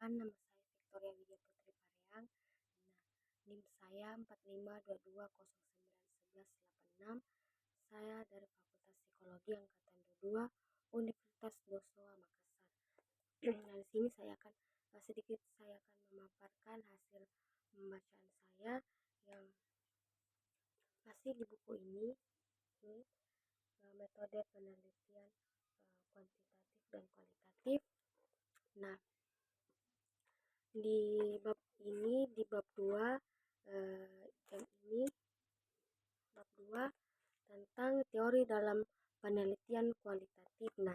Perkenalkan, nama saya Victoria Widya Putri Pareang. NIM saya 4522091186. Saya dari Fakultas Psikologi Angkatan 22 Universitas Dosoa Makassar. Nah, di sini saya akan memaparkan hasil pembacaan saya yang masih di buku ini metode penelitian kuantitatif dan kualitatif. Nah, di bab 2 bab 2 tentang teori dalam penelitian kualitatif. Nah,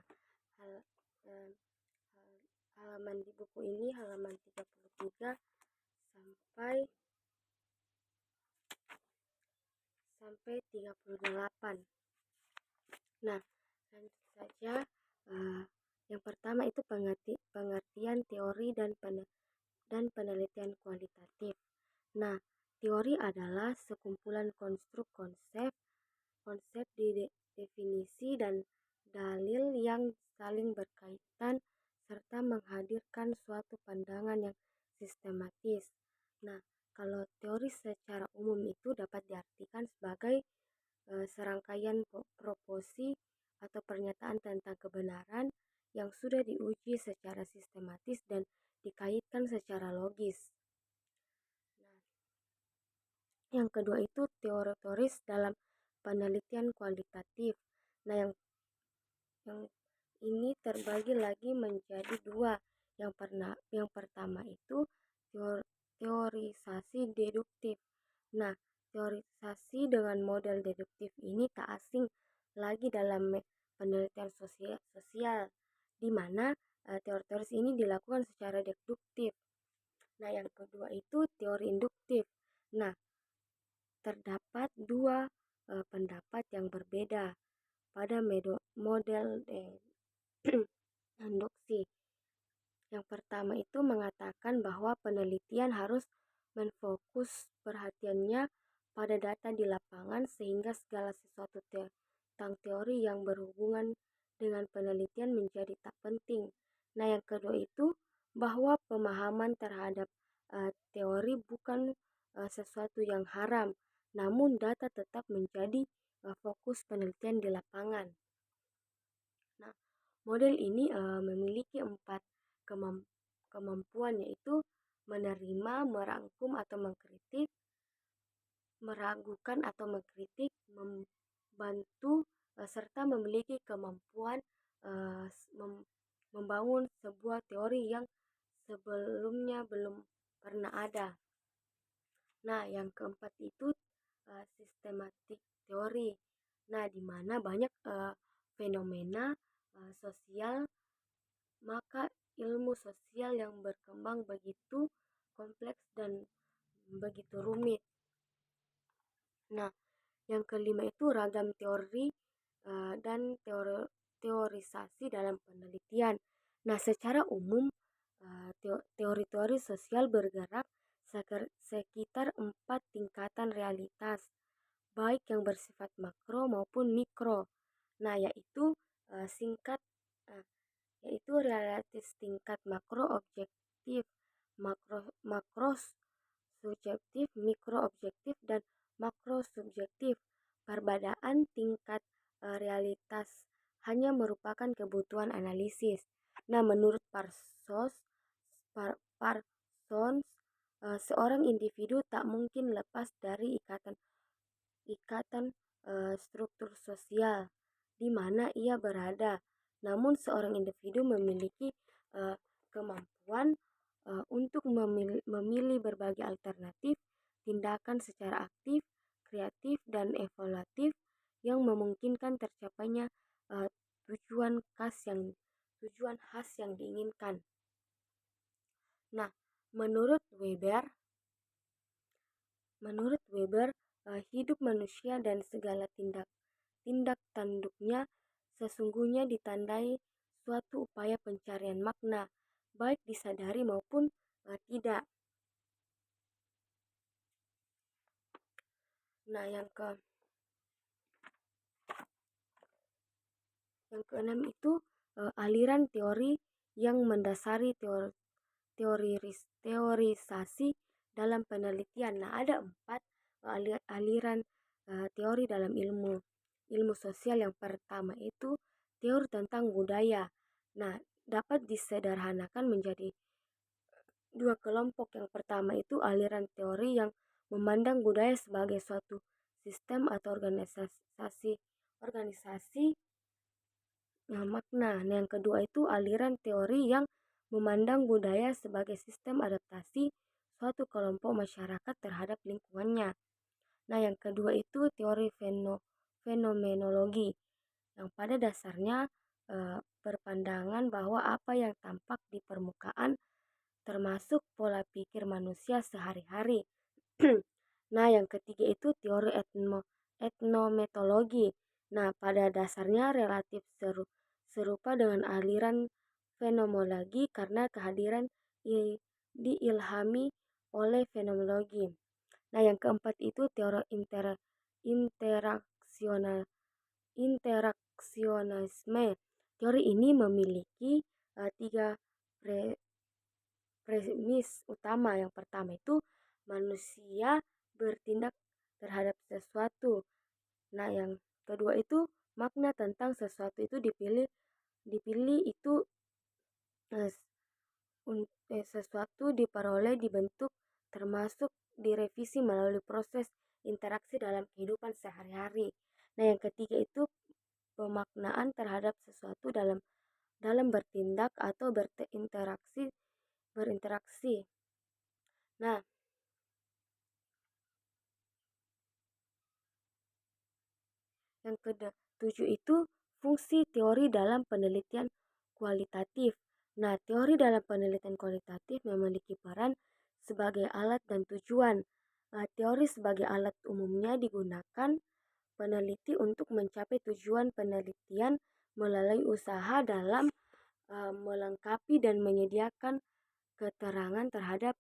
halaman di buku ini halaman 33 sampai 38. Nah, lanjut saja. Yang pertama itu pengertian teori dan penelitian kualitatif. Nah, teori adalah sekumpulan konstruk konsep definisi dan dalil yang saling berkaitan serta menghadirkan suatu pandangan yang sistematis. Nah, kalau teori secara umum itu dapat diartikan sebagai serangkaian proposi atau pernyataan tentang kebenaran yang sudah diuji secara sistematis dan dikaitkan secara logis. Nah, yang kedua itu teori-teoris dalam penelitian kualitatif. Nah, yang ini terbagi lagi menjadi dua. Yang pertama itu teorisasi deduktif. Nah, teorisasi dengan model deduktif ini tak asing lagi dalam penelitian sosial di mana teori-teoris ini dilakukan secara deduktif. Nah, yang kedua itu teori induktif. Nah, terdapat dua pendapat yang berbeda pada model induksi. Yang pertama itu mengatakan bahwa penelitian harus menfokus perhatiannya pada data di lapangan sehingga segala sesuatu tentang teori yang berhubungan dengan penelitian menjadi tak penting. Nah, yang kedua itu bahwa pemahaman terhadap teori bukan sesuatu yang haram, namun data tetap menjadi fokus penelitian di lapangan. Nah, model ini memiliki 4 kemampuan, yaitu menerima, merangkum atau mengkritik, meragukan atau mengkritik, membantu, serta memiliki kemampuan membangun sebuah teori yang sebelumnya belum pernah ada. Nah, yang keempat itu sistematik teori. Nah, di mana banyak fenomena sosial, maka ilmu sosial yang berkembang begitu kompleks dan begitu rumit. Nah, yang kelima itu ragam teori dan teorisasi dalam penelitian. Nah, secara umum teori-teori sosial bergerak sekitar 4 tingkatan realitas, baik yang bersifat makro maupun mikro. Nah, yaitu realitas tingkat makro objektif, makro subjektif, mikro objektif, dan makro subjektif. Perbedaan tingkat realitas hanya merupakan kebutuhan analisis. Nah, menurut Parsons, seorang individu tak mungkin lepas dari ikatan struktur sosial di mana ia berada. Namun seorang individu memiliki kemampuan untuk memilih berbagai alternatif tindakan secara aktif, kreatif, dan evaluatif yang memungkinkan tercapainya tujuan khas yang diinginkan. Nah, menurut Weber, hidup manusia dan segala tindak tanduknya sesungguhnya ditandai suatu upaya pencarian makna, baik disadari maupun tidak. Nah, yang keenam itu aliran teori yang mendasari teorisasi dalam penelitian. Nah, ada 4 aliran teori dalam ilmu sosial. Yang pertama itu teori tentang budaya. Nah, dapat disederhanakan menjadi 2 kelompok. Yang pertama itu aliran teori yang memandang budaya sebagai suatu sistem atau organisasi makna. Nah, yang kedua itu aliran teori yang memandang budaya sebagai sistem adaptasi suatu kelompok masyarakat terhadap lingkungannya. Nah, yang kedua itu teori fenomenologi, yang pada dasarnya berpandangan bahwa apa yang tampak di permukaan termasuk pola pikir manusia sehari-hari. Nah, yang ketiga itu teori etnometologi. Nah, pada dasarnya relatif serupa dengan aliran fenomenologi karena kehadiran diilhami oleh fenomenologi. Nah, yang keempat itu teori interaksionalisme. Teori ini memiliki 3 premis utama. Yang pertama itu manusia bertindak terhadap sesuatu. Nah, yang kedua itu makna tentang sesuatu itu dipilih itu sesuatu diperoleh, dibentuk, termasuk direvisi melalui proses interaksi dalam kehidupan sehari-hari. Nah, yang ketiga itu pemaknaan terhadap sesuatu dalam bertindak atau berinteraksi. Nah, yang ketujuh itu fungsi teori dalam penelitian kualitatif. Nah, teori dalam penelitian kualitatif memiliki peran sebagai alat dan tujuan. Teori sebagai alat umumnya digunakan peneliti untuk mencapai tujuan penelitian melalui usaha dalam melengkapi dan menyediakan keterangan terhadap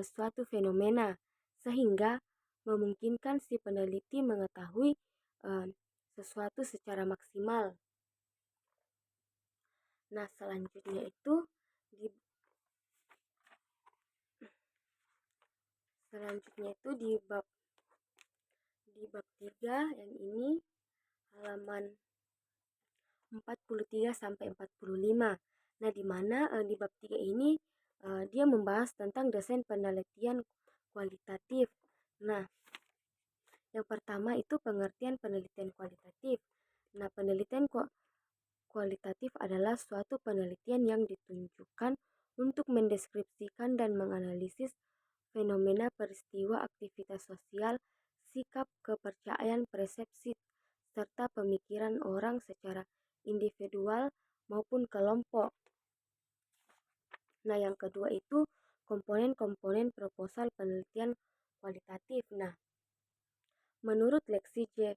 suatu fenomena, sehingga memungkinkan si peneliti mengetahui sesuatu secara maksimal. Nah, selanjutnya itu di bab 3 yang ini halaman 43 sampai 45. Nah, di mana di bab 3 ini dia membahas tentang desain penelitian kualitatif. Nah, yang pertama itu pengertian penelitian kualitatif. Nah, penelitian kualitatif adalah suatu penelitian yang ditunjukkan untuk mendeskripsikan dan menganalisis fenomena, peristiwa, aktivitas sosial, sikap, kepercayaan, persepsi, serta pemikiran orang secara individual maupun kelompok. Nah, yang kedua itu komponen-komponen proposal penelitian kualitatif. Nah, menurut Lexi J.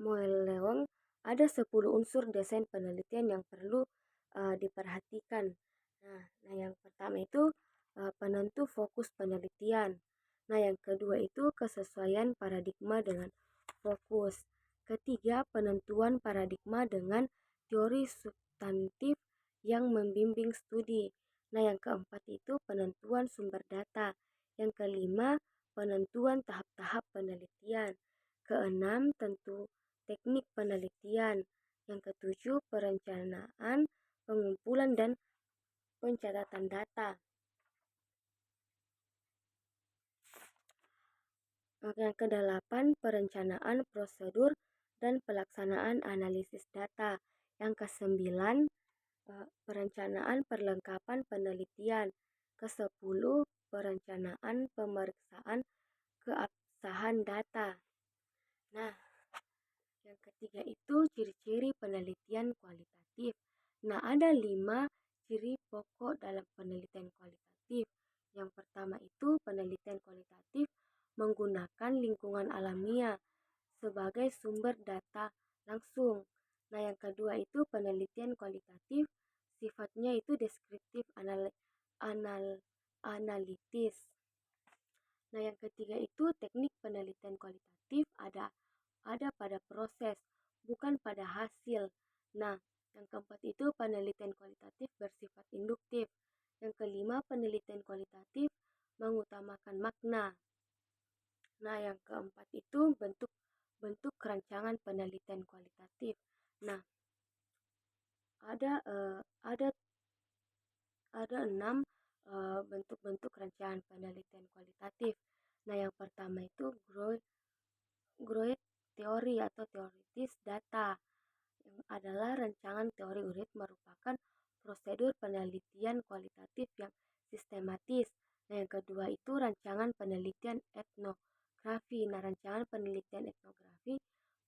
Moelleweng, ada 10 unsur desain penelitian yang perlu diperhatikan. Nah, yang pertama itu penentu fokus penelitian. Nah, yang kedua itu kesesuaian paradigma dengan fokus. Ketiga, penentuan paradigma dengan teori substantif yang membimbing studi. Nah, yang keempat itu penentuan sumber data. Yang kelima, penentuan tahap-tahap penelitian. Keenam, tentu teknik penelitian. Yang ketujuh, perencanaan, pengumpulan, dan pencatatan data. Yang kedelapan, perencanaan, prosedur, dan pelaksanaan analisis data. Yang kesembilan, perencanaan perlengkapan penelitian. Kesepuluh, perencanaan pemeriksaan keabsahan data. Nah, yang ketiga itu ciri-ciri penelitian kualitatif. Nah, ada 5 ciri pokok dalam penelitian kualitatif. Yang pertama itu penelitian kualitatif menggunakan lingkungan alamiah sebagai sumber data langsung. Nah, yang kedua itu penelitian kualitatif sifatnya itu deskriptif analitis. Nah, yang ketiga itu teknik penelitian kualitatif ada pada proses, bukan pada hasil. Nah, yang keempat itu penelitian kualitatif bersifat induktif. Yang kelima, penelitian Nah, yang keempat itu bentuk rancangan penelitian kualitatif. Nah, ada eh, ada ada 6 bentuk-bentuk rancangan penelitian kualitatif. Nah, yang pertama itu Groet teori atau teoritis data, yang adalah rancangan teori URIT merupakan prosedur penelitian kualitatif yang sistematis. Nah, yang kedua itu rancangan penelitian etnografi. Nah, rancangan penelitian etnografi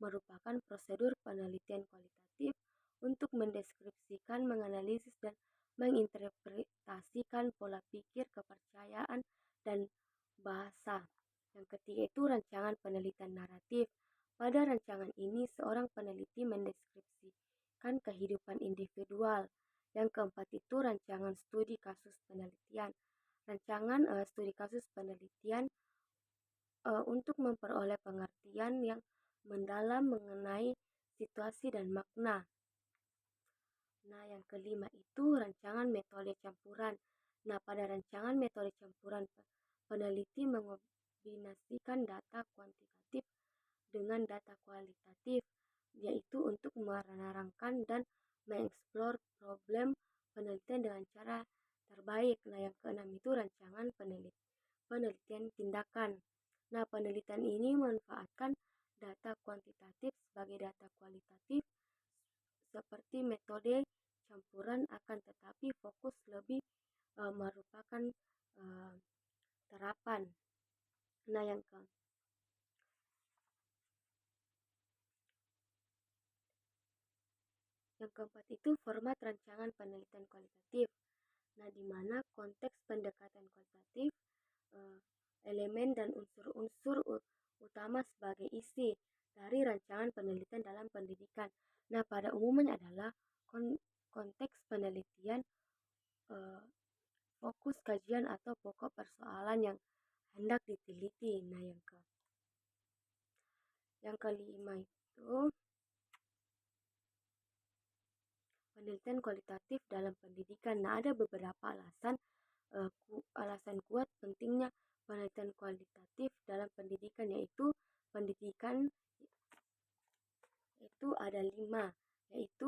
merupakan prosedur penelitian kualitatif untuk mendeskripsikan, menganalisis, dan menginterpretasikan pola pikir, kepercayaan, dan bahasa. Yang ketiga itu rancangan penelitian naratif. Pada rancangan ini, seorang peneliti mendeskripsikan kehidupan individual. Yang keempat itu rancangan studi kasus penelitian. Rancangan studi kasus penelitian untuk memperoleh pengertian yang mendalam mengenai situasi dan makna. Nah, yang kelima itu rancangan metode campuran. Nah, pada rancangan metode campuran, peneliti mengombinasikan data kuantitatif dengan data kualitatif, yaitu untuk menerangkan dan mengeksplor problem penelitian dengan cara terbaik. Nah, yang keenam itu rancangan penelitian tindakan. Nah, penelitian ini memanfaatkan data kuantitatif sebagai data kualitatif seperti metode campuran, akan tetapi fokus lebih merupakan terapan. Nah, yang keempat itu format rancangan penelitian kualitatif. Nah, di mana konteks pendekatan kualitatif, eh, elemen dan unsur-unsur utama sebagai isi dari rancangan penelitian dalam pendidikan. Nah, pada umumnya adalah konteks penelitian, eh, fokus kajian atau pokok persoalan yang hendak diteliti. Nah, yang kelima itu penelitian kualitatif dalam pendidikan. Nah, ada beberapa alasan kuat pentingnya penelitian kualitatif dalam pendidikan, yaitu pendidikan itu ada 5, yaitu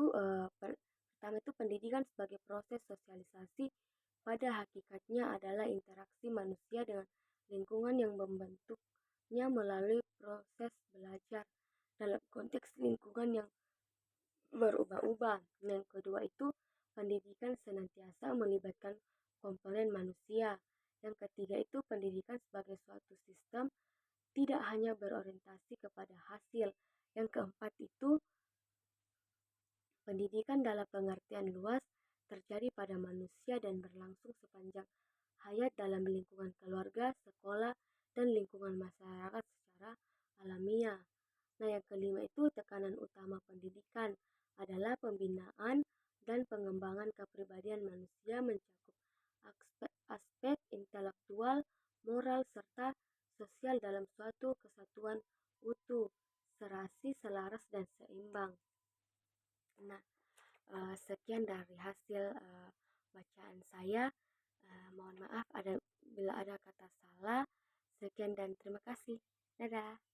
pertama itu pendidikan sebagai proses sosialisasi, pada hakikatnya adalah interaksi manusia dengan lingkungan yang membentuknya melalui proses belajar dalam konteks lingkungan yang berubah-ubah. Yang kedua itu pendidikan senantiasa melibatkan komponen manusia. Yang ketiga itu pendidikan sebagai suatu sistem, tidak hanya berorientasi kepada hasil. Yang keempat itu pendidikan dalam pengertian luas terjadi pada manusia dan berlangsung sepanjang hayat dalam lingkungan keluarga, sekolah, dan lingkungan masyarakat secara alamiah. Nah, yang kelima itu tekanan utama pendidikan adalah pembinaan dan pengembangan kepribadian manusia, mencakup aspek intelektual, moral, serta sosial dalam suatu kesatuan utuh, serasi, selaras, dan seimbang. Nah, sekian dari hasil bacaan saya. Mohon maaf bila ada kata salah. Sekian dan terima kasih. Dadah.